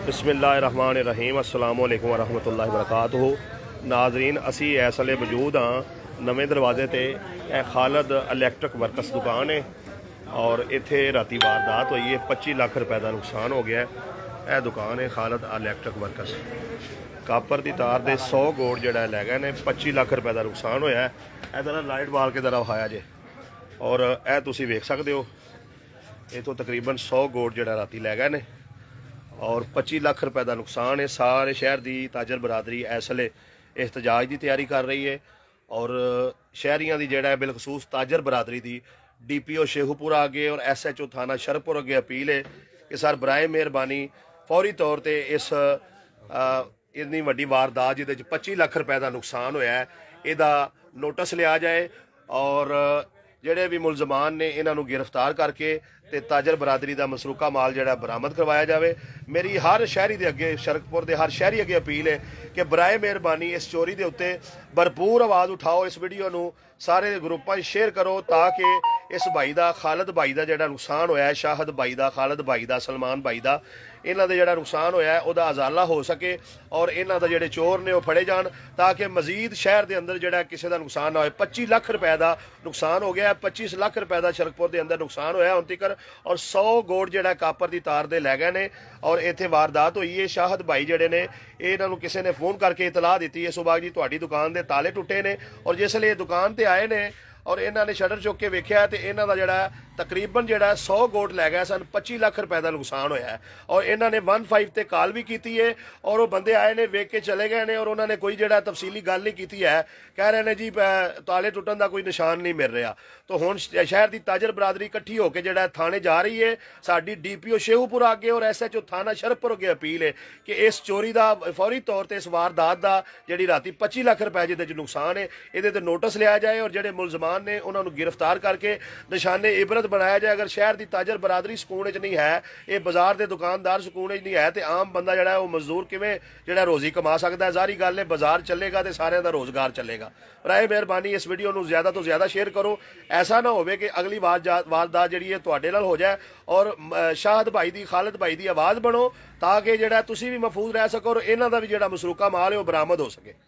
बिस्मिल्लाहिर्रहमानिर्रहीम अस्सलामु अलैकुम वरहमतुल्लाहि वबरकातुहू। नाजरीन असी इस वेले मौजूद हाँ नवे दरवाजे ते खालद इलैक्ट्रिक वर्कस दुकान है और इत्थे राती वारदात हुई है। 25 लाख रुपए का नुकसान हो गया है। यह दुकान है खालद इलैक्ट्रिक वर्कस। कापर की तार के 100 गोड़ जोड़ा लै गए ने। 25 लाख रुपए का नुकसान होया है। इधर लाइट बाल के जरा विखाया जे और यह तुसी वेख सकते हो। इतों तकरीबन 100 गोड़ जोड़ा राती लै गए ने और 25 लाख रुपए का नुकसान है। सारे शहर की ताजर बरादरी इस वेले एहतजाज की तैयारी कर रही है और शहरियों की जोड़ा बिलखसूस ताजर बरादरी की DPO शेखुपुरा अगे और SHO थाना शरपुर अगे अपील है कि सर बराए मेहरबानी फौरी तौर पर इस इतनी वड्डी वारदात जिहदे 25 लाख रुपए का नुकसान होया है इहदा नोटिस लिया जाए और ਜਿਹੜੇ भी मुलजमान ने इन्हों गिरफ्तार करके ते ताजर बरादरी का मसरूका माल जोड़ा बरामद करवाया जाए। मेरी हर शहरी के अगे शरकपुर के हर शहरी अगे अपील है कि बराए मेहरबानी इस चोरी के उत्ते भरपूर आवाज़ उठाओ। इस वीडियो को सारे ग्रुपों शेयर करो ताकि इस भाई का खालद भाई का जोड़ा नुकसान होया है, शाहद भाई का, खालद भाई का, सलमान भाई का, इन्हों का जोड़ा नुकसान होया है वह अजाला हो सके और इन्हों का जोड़े चोर ने वह फड़े जान ताकि मजीद शहर के अंदर जोड़ा किसी का नुकसान ना हो। 25 लाख रुपए का नुकसान हो गया। 25 लाख रुपए का शरकपुर के अंदर नुकसान होया हुण तक और 100 गोड़ जोड़ा कापर की तार दे लै गए ने और इत्थे वारदात हुई है। शाहद भाई जोड़े ने इन्हों किसी ने फोन करके इतलाह दी है सुबाग जी तुहाडी दुकान के ताले टुटे ने और जिसले दुकान पर आए ने और इन्होंने शटर चुक के वेख्या तो इन्हों का जोड़ा तकरीबन जोड़ा 100 गोट लै गए सन। 25 लाख रुपए का नुकसान होया है और इन्होंने 15 ते कॉल भी की है और वो बंदे आए ने वेख के चले गए ने और उन्होंने कोई जोड़ा तफसीली गल नहीं की है। कह रहे हैं जी ताले टुटन का कोई निशान नहीं मिल रहा। तो हुण शहर की ताजर बरादरी इकट्ठी होकर जोड़ा थाने जा रही है। साडी DPO शेखुपुरा अगे और SHO थाना शरपुर अगे अपील है कि इस चोरी का फौरी तौर पर इस वारदात का जी राती 25 लाख रुपए जिहदे नुकसान है ये नोटिस लिया जाए और जोड़े मुलजमान ने उन्होंने गिरफ्तार करके निशाने इबरत बनाया जाए। अगर शहर की ताजर बरादरी सुकून नहीं है, ये बाजार के दुकानदार सुकून नहीं है तो आम बंदा जोड़ा वो मजदूर किवें जोड़ा रोजी कमा सकता है। जारी गल है बाजार चलेगा तो सारे का रोजगार चलेगा। बराए मेहरबानी इस वीडियो को ज़्यादा तो ज़्यादा शेयर करो। ऐसा ना हो कि अगली वारदात जी है तुहाडे नाल हो जाए और शाहद भाई की खालद भाई की आवाज़ बनो ताकि जोड़ा तुसी भी महफूज रह सको और इन्हों का भी जोड़ा मसरूका माल है वो बरामद हो सके।